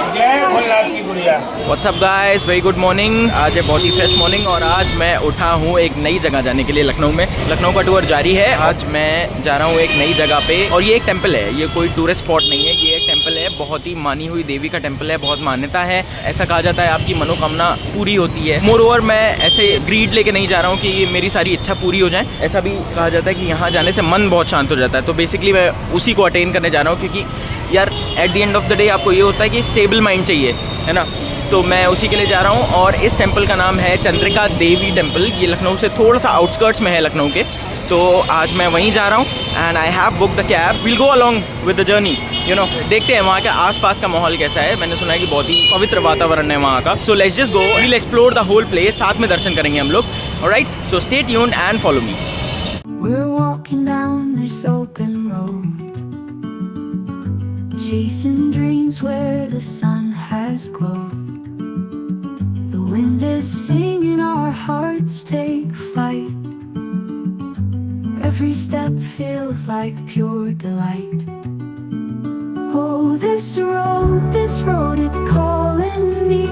जय भोलेनाथ की गुड़िया। What's up guys, very good morning. आज है बहुत ही फ्रेश मॉर्निंग और आज मैं उठा हूँ एक नई जगह जाने के लिए लखनऊ में। लखनऊ का टूर जारी है। आज मैं जा रहा हूँ एक नई जगह पे और ये एक टेंपल है, ये कोई टूरिस्ट स्पॉट नहीं है, ये एक टेंपल है। बहुत ही मानी हुई देवी का टेंपल है, बहुत मान्यता है। ऐसा कहा जाता है आपकी मनोकामना पूरी होती है। मोर ओवर मैं ऐसे ग्रीड लेके नहीं जा रहा हूँ कि मेरी सारी इच्छा पूरी हो जाए। ऐसा भी कहा जाता है कि यहाँ जाने से मन बहुत शांत हो जाता है। तो बेसिकली मैं उसी को अटेन करने जा रहा हूँ, क्योंकि यार at the end of the day आपको ये होता है कि स्टेबल माइंड चाहिए, है ना। तो मैं उसी के लिए जा रहा हूँ और इस टेंपल का नाम है चंद्रिका देवी टेंपल। ये लखनऊ से थोड़ा सा आउटस्कर्ट्स में है लखनऊ के। तो आज मैं वहीं जा रहा हूँ and I have book the cab. Will go along with the journey, you know. देखते हैं वहाँ के आसपास का माहौल कैसा है। मैंने सुना है कि बहुत ही पवित्र वातावरण है वहाँ का। So let's just go, will explore the whole place. साथ में दर्शन करेंगे हम लोग। Alright, so stay tuned and follow me. We're walking down this open road, chasing dreams where the sun has glowed. The wind is singing, our hearts take flight. Every step feels like pure delight. Oh, this road, it's calling me.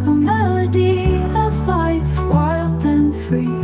A melody of life, wild and free.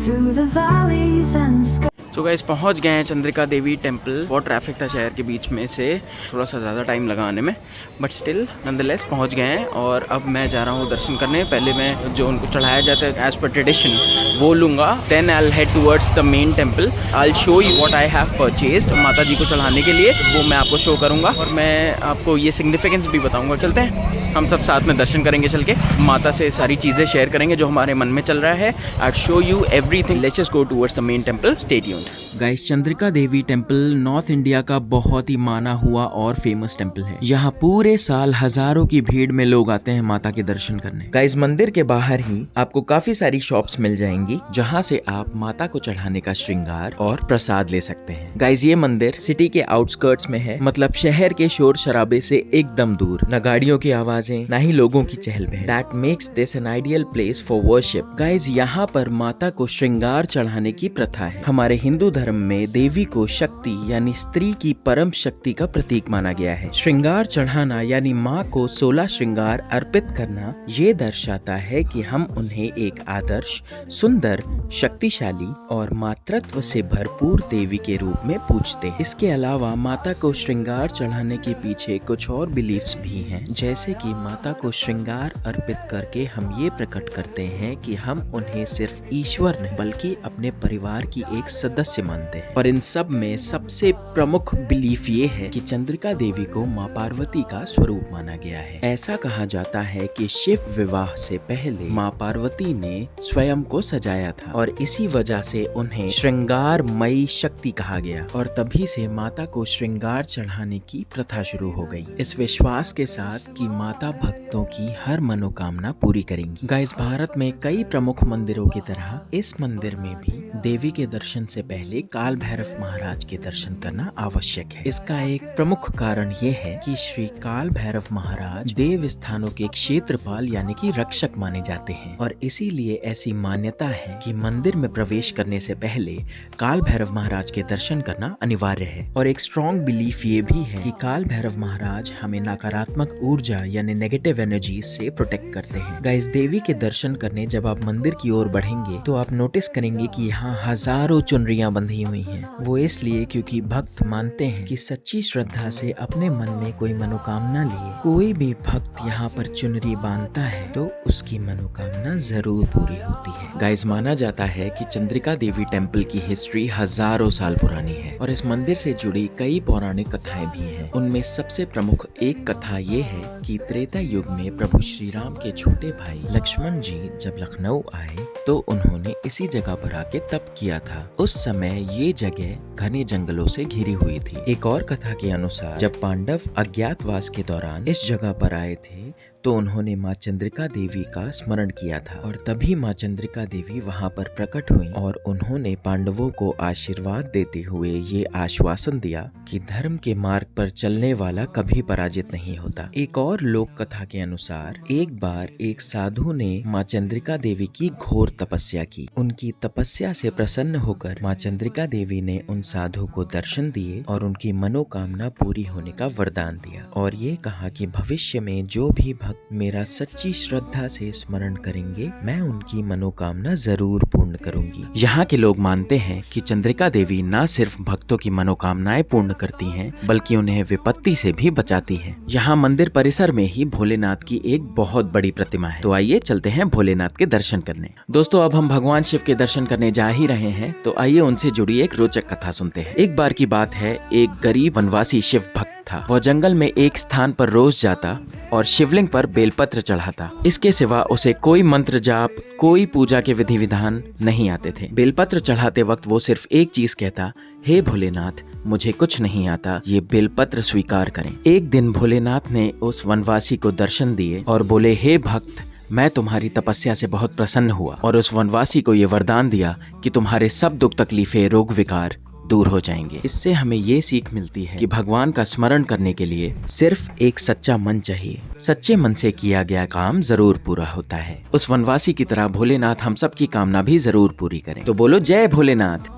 Through the valleys and skies. So guys, पहुंच गए हैं Chandrika Devi temple. बहुत traffic था शहर के बीच में से, थोड़ा सा ज़्यादा टाइम लगा आने में, बट स्टिल नॉनदलेस पहुंच गए हैं। और अब मैं जा रहा हूं दर्शन करने। पहले मैं जो उनको चढ़ाया जाता है एज़ पर ट्रेडिशन वो लूँगा, then I will head towards the main temple. I will show you what I have purchased माता जी को चढ़ाने के लिए, वो मैं आपको शो करूँगा और मैं आपको ये सिग्निफिकेंस भी बताऊँगा। चलते हैं, हम सब साथ में दर्शन करेंगे चल के, माता से सारी चीज़ें शेयर करेंगे जो हमारे मन में चल रहा है। आई will show you everything. Let's just go towards the main temple. Stay tuned. Guys, Chandrika Devi temple north India का बहुत ही माना हुआ और फेमस टेंपल है। यहाँ पूरे साल हजारों की भीड़ में लोग आते हैं माता के दर्शन करने। गाइस, मंदिर के बाहर ही आपको काफी सारी शॉप्स मिल जाएंगी जहाँ से आप माता को चढ़ाने का श्रृंगार और प्रसाद ले सकते हैं। गाइस, ये मंदिर सिटी के आउटस्कर्ट्स में है, मतलब शहर के शोर शराबे से एकदम दूर। न गाड़ियों की आवाजें, न ही लोगों की चहल पहल। That makes this an ideal place for worship. Guys, यहाँ पर माता को श्रृंगार चढ़ाने की प्रथा है। हमारे हिंदू धर्म में देवी को शक्ति यानी स्त्री की परम शक्ति का प्रतीक माना गया है। श्रृंगार चढ़ाना यानी माँ को 16 श्रृंगार अर्पित करना ये दर्शाता है कि हम उन्हें एक आदर्श, सुंदर, शक्तिशाली और मातृत्व से भरपूर देवी के रूप में पूजते हैं। इसके अलावा माता को श्रृंगार चढ़ाने के पीछे कुछ और बिलीफ्स भी हैं, जैसे कि माता को श्रृंगार अर्पित करके हम ये प्रकट करते हैं कि हम उन्हें सिर्फ ईश्वर नहीं बल्कि अपने परिवार की एक सदस्य मानते हैं। और इन सब में सबसे प्रमुख बिलीफ ये है कि चंद्रिका देवी को माँ पार्वती का स्वरूप माना गया है। ऐसा कहा जाता है कि शिव विवाह से पहले माँ पार्वती ने स्वयं को सजाया था और इसी वजह से उन्हें श्रृंगारमयी शक्ति कहा गया और तभी से माता को श्रृंगार चढ़ाने की प्रथा शुरू हो गई, इस विश्वास के साथ कि माता भक्तों की हर मनोकामना पूरी करेंगी। गाइस, भारत में कई प्रमुख मंदिरों की तरह इस मंदिर में भी देवी के दर्शन से पहले काल भैरव महाराज के दर्शन करना आवश्यक है। इसका एक प्रमुख कारण ये है कि श्री काल भैरव महाराज देव स्थानों के क्षेत्रपाल यानी कि रक्षक माने जाते हैं और इसीलिए ऐसी मान्यता है कि मंदिर में प्रवेश करने से पहले काल भैरव महाराज के दर्शन करना अनिवार्य है। और एक स्ट्रॉन्ग बिलीफ ये भी है कि काल भैरव महाराज हमें नकारात्मक ऊर्जा यानी नेगेटिव एनर्जी से प्रोटेक्ट करते हैं। गाइस, देवी के दर्शन करने जब आप मंदिर की ओर बढ़ेंगे तो आप नोटिस करेंगे कि यहाँ हजारों चुनरियां बंधी हुई हैं। वो इसलिए क्योंकि भक्त मानते हैं कि सच्ची श्रद्धा से अपने मन में कोई मनोकामना लिए कोई भी भक्त यहाँ पर चुनरी बांधता है तो उसकी मनोकामना जरूर पूरी होती है। गाइस, माना जाता है कि चंद्रिका देवी टेंपल की हिस्ट्री हजारों साल पुरानी है और इस मंदिर से जुड़ी कई पौराणिक कथाएं भी हैं। उनमें सबसे प्रमुख एक कथा ये है कि त्रेता युग में प्रभु श्री राम के छोटे भाई लक्ष्मण जी जब लखनऊ आए तो उन्होंने इसी जगह पर आके तप किया था। उस समय ये जगह घने जंगलों से घिरी हुई थी। एक और कथा के अनुसार जब पांडव अज्ञातवास के दौरान इस जगह पर आए थे तो उन्होंने माँ चंद्रिका देवी का स्मरण किया था और तभी माँ चंद्रिका देवी वहाँ पर प्रकट हुई और उन्होंने पांडवों को आशीर्वाद देते हुए ये आश्वासन दिया कि धर्म के मार्ग पर चलने वाला कभी पराजित नहीं होता। एक और लोक कथा के अनुसार एक बार एक साधु ने माँ चंद्रिका देवी की घोर तपस्या की। उनकी तपस्या से प्रसन्न होकर माँ चंद्रिका देवी ने उन साधु को दर्शन दिए और उनकी मनोकामना पूरी होने का वरदान दिया और ये कहा कि भविष्य में जो भी भक्त मेरा सच्ची श्रद्धा से स्मरण करेंगे मैं उनकी मनोकामना जरूर पूर्ण करूंगी। यहाँ के लोग मानते हैं कि चंद्रिका देवी न सिर्फ भक्तों की मनोकामनाएं पूर्ण करती हैं, बल्कि उन्हें विपत्ति से भी बचाती हैं। यहाँ मंदिर परिसर में ही भोलेनाथ की एक बहुत बड़ी प्रतिमा है, तो आइए चलते हैं भोलेनाथ के दर्शन करने। दोस्तों, अब हम भगवान शिव के दर्शन करने जा ही रहे हैं, तो आइए उनसे जुड़ी एक रोचक कथा सुनते हैं। एक बार की बात है, एक गरीब वनवासी शिव भक्त था। वह जंगल में एक स्थान पर रोज जाता और शिवलिंग पर बेलपत्र चढ़ाता। इसके सिवा उसे कोई मंत्र जाप, कोई पूजा के विधि विधान नहीं आते थे। बेलपत्र चढ़ाते वक्त वो सिर्फ एक चीज कहता, हे भोलेनाथ, मुझे कुछ नहीं आता, ये बेलपत्र स्वीकार करें। एक दिन भोलेनाथ ने उस वनवासी को दर्शन दिए और बोले, हे भक्त, मैं तुम्हारी तपस्या से बहुत प्रसन्न हुआ और उस वनवासी को ये वरदान दिया कि तुम्हारे सब दुख तकलीफें, रोग विकार दूर हो जाएंगे। इससे हमें ये सीख मिलती है कि भगवान का स्मरण करने के लिए सिर्फ एक सच्चा मन चाहिए। सच्चे मन से किया गया काम जरूर पूरा होता है। उस वनवासी की तरह भोलेनाथ हम सब की कामना भी जरूर पूरी करें। तो बोलो जय भोलेनाथ।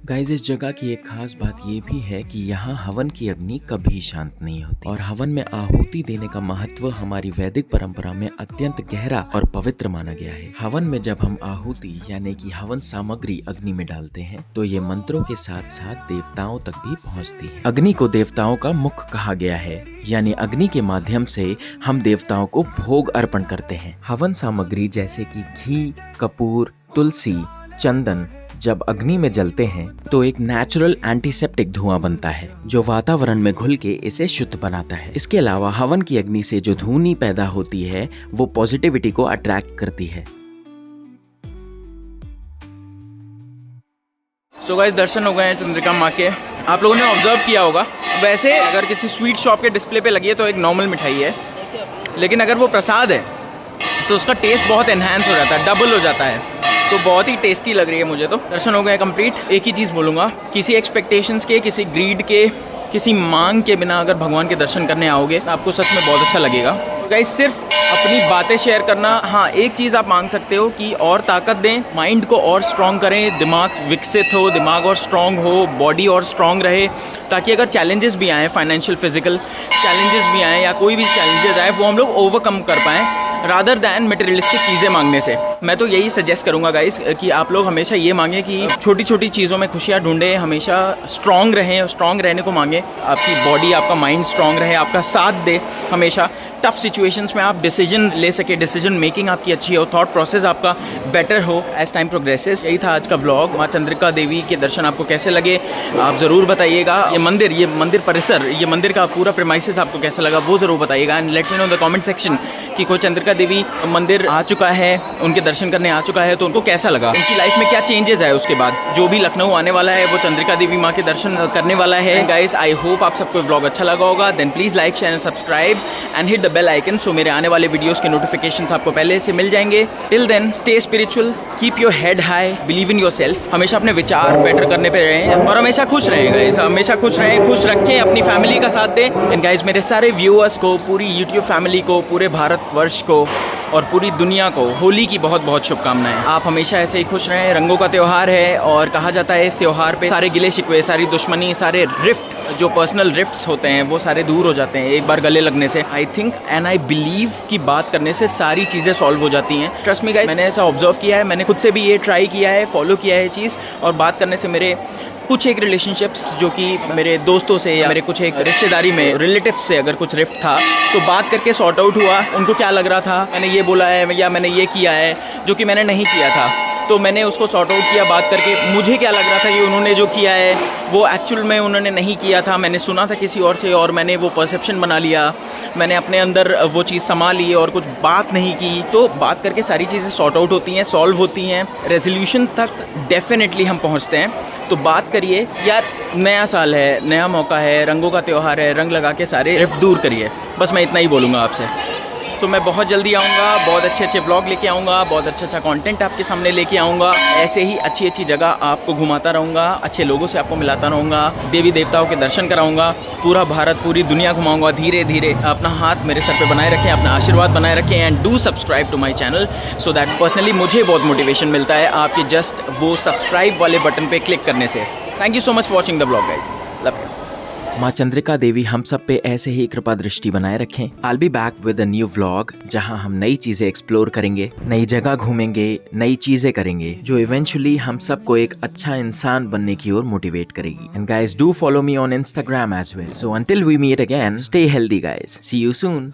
गाइस, इस जगह की एक खास बात ये भी है कि यहाँ हवन की अग्नि कभी शांत नहीं होती और हवन में आहुति देने का महत्व हमारी वैदिक परंपरा में अत्यंत गहरा और पवित्र माना गया है। हवन में जब हम आहुति यानी कि हवन सामग्री अग्नि में डालते हैं तो ये मंत्रों के साथ साथ देवताओं तक भी पहुँचती है। अग्नि को देवताओं का मुख कहा गया है, यानी अग्नि के माध्यम से हम देवताओं को भोग अर्पण करते हैं। हवन सामग्री जैसे कि घी, कपूर, तुलसी, चंदन जब अग्नि में जलते हैं तो एक नेचुरल एंटीसेप्टिक धुआं बनता है जो वातावरण में घुल के इसे शुद्ध बनाता है। इसके अलावा हवन की अग्नि से जो धुनी पैदा होती है वो पॉजिटिविटी को अट्रैक्ट करती है। सो गाइस, दर्शन हो गए हैं चंद्रिका माँ के। आप लोगों ने ऑब्जर्व किया होगा, वैसे अगर किसी स्वीट शॉप के डिस्प्ले पे लगी है तो एक नॉर्मल मिठाई है, लेकिन अगर वो प्रसाद है तो उसका टेस्ट बहुत एनहांस हो जाता है, डबल हो जाता है। तो बहुत ही टेस्टी लग रही है मुझे। तो दर्शन हो गए कंप्लीट। एक ही चीज़ बोलूँगा, किसी एक्सपेक्टेशंस के, किसी ग्रीड के, किसी मांग के बिना अगर भगवान के दर्शन करने आओगे तो आपको सच में बहुत अच्छा लगेगा। गाइस, सिर्फ अपनी बातें शेयर करना, हाँ एक चीज़ आप मांग सकते हो कि और ताकत दें, माइंड को और स्ट्रॉन्ग करें, दिमाग विकसित हो, दिमाग और स्ट्रॉन्ग हो, बॉडी और स्ट्रॉन्ग रहे, ताकि अगर चैलेंजेस भी आएँ, फाइनेंशियल फिजिकल चैलेंजेस भी आएँ या कोई भी चैलेंजेस आए, वो हम लोग ओवरकम कर पाएँ रादर दैन मटेरियलिस्टिक चीज़ें मांगने से। मैं तो यही सजेस्ट करूंगा गाइस कि आप लोग हमेशा ये मांगें कि छोटी छोटी चीज़ों में खुशियाँ ढूंढें, हमेशा स्ट्रॉन्ग रहें, स्ट्रॉन्ग रहने को मांगें, आपकी बॉडी, आपका माइंड स्ट्रॉन्ग रहे, आपका साथ दे, हमेशा टफ सिचुएशंस में आप डिसीजन ले सके, डिसीजन मेकिंग आपकी अच्छी हो, थॉट प्रोसेस आपका बेटर हो एज टाइम प्रोग्रेसेस। यही था आज का व्लॉग। माँ चंद्रिका देवी के दर्शन आपको कैसे लगे आप ज़रूर बताइएगा। ये मंदिर परिसर, ये मंदिर का पूरा प्रेमाइसेस आपको कैसा लगा वो ज़रूर बताइएगा। And let me know in the comment section कि कोई चंद्रिका देवी मंदिर आ चुका है, उनके दर्शन करने आ चुका है, तो उनको कैसा लगा, उनकी लाइफ में क्या चेंजेस आए उसके बाद। जो भी लखनऊ आने वाला है वो चंद्रिका देवी माँ के दर्शन करने वाला है। गाइस, आई होप आप सबको व्लॉग अच्छा लगा होगा। Then please like, share and subscribe and hit the bell icon, so मेरे आने वाले वीडियोस के नोटिफिकेशंस आपको पहले से मिल जाएंगे। Till then stay spiritual, keep your head high, believe in yourself. हमेशा अपने विचार बेटर करने पे रहें और हमेशा खुश रहें गाइस, हमेशा खुश रहें, खुश रखें, अपनी फैमिली का साथ दें। एंड गाइस, मेरे सारे व्यूअर्स को, पूरी यूट्यूब फैमिली को, पूरे भारतवर्ष को और पूरी दुनिया को होली की बहुत बहुत शुभकामनाएं। आप हमेशा ऐसे ही खुश रहें। रंगों का त्यौहार है और कहा जाता है इस त्यौहार पे सारे गिले शिकवे, सारी दुश्मनी, सारे रिफ्ट, जो पर्सनल रिफ्ट्स होते हैं वो सारे दूर हो जाते हैं एक बार गले लगने से। I think and I believe कि बात करने से सारी चीज़ें सॉल्व हो जाती हैं। ट्रस्ट मी गाइस, मैंने ऐसा ऑब्जर्व किया है, मैंने खुद से भी ये ट्राई किया है, फॉलो किया है चीज़। और बात करने से मेरे कुछ एक रिलेशनशिप्स जो कि मेरे दोस्तों से या मेरे कुछ एक रिश्तेदारी में रिलेटिव से अगर कुछ रिफ्ट था तो बात करके सॉर्ट आउट हुआ। उनको क्या लग रहा था, मैंने ये बोला है या मैंने ये किया है जो कि मैंने नहीं किया था, तो मैंने उसको सॉर्ट आउट किया बात करके। मुझे क्या लग रहा था कि उन्होंने जो किया है वो एक्चुअल में उन्होंने नहीं किया था, मैंने सुना था किसी और से और मैंने वो परसेप्शन बना लिया, मैंने अपने अंदर वो चीज़ समा ली और कुछ बात नहीं की। तो बात करके सारी चीज़ें सॉर्ट आउट होती हैं, सॉल्व होती हैं, रेजोल्यूशन तक डेफिनेटली हम पहुँचते हैं। तो बात करिए यार, नया साल है, नया मौका है, रंगों का त्यौहार है, रंग लगा के सारे रिफ्ट दूर करिए। बस मैं इतना ही बोलूँगा आपसे। तो मैं बहुत जल्दी आऊँगा, बहुत अच्छे अच्छे व्लॉग लेके आऊँगा, बहुत अच्छा कंटेंट आपके सामने लेके आऊँगा। ऐसे ही अच्छी अच्छी जगह आपको घुमाता रहूँगा, अच्छे लोगों से आपको मिलाता रहूँगा, देवी देवताओं के दर्शन कराऊँगा, पूरा भारत पूरी दुनिया घुमाऊँगा धीरे धीरे। अपना हाथ मेरे सर पे बनाए रखें, अपना आशीर्वाद बनाए रखें and do subscribe to my channel so that personally मुझे बहुत मोटिवेशन मिलता है आपके जस्ट वो सब्सक्राइब वाले बटन पर क्लिक करने से। Thank you so much for watching the vlog guys, love you. माँ चंद्रिका देवी हम सब पे ऐसे ही कृपा दृष्टि बनाए रखें। I'll be back with a new vlog जहां हम नई चीजें एक्सप्लोर करेंगे, नई जगह घूमेंगे, नई चीजें करेंगे जो इवेंचुअली हम सबको एक अच्छा इंसान बनने की ओर मोटिवेट करेगी। And guys, do follow me on Instagram as well. So until we meet again, stay healthy guys. See you soon.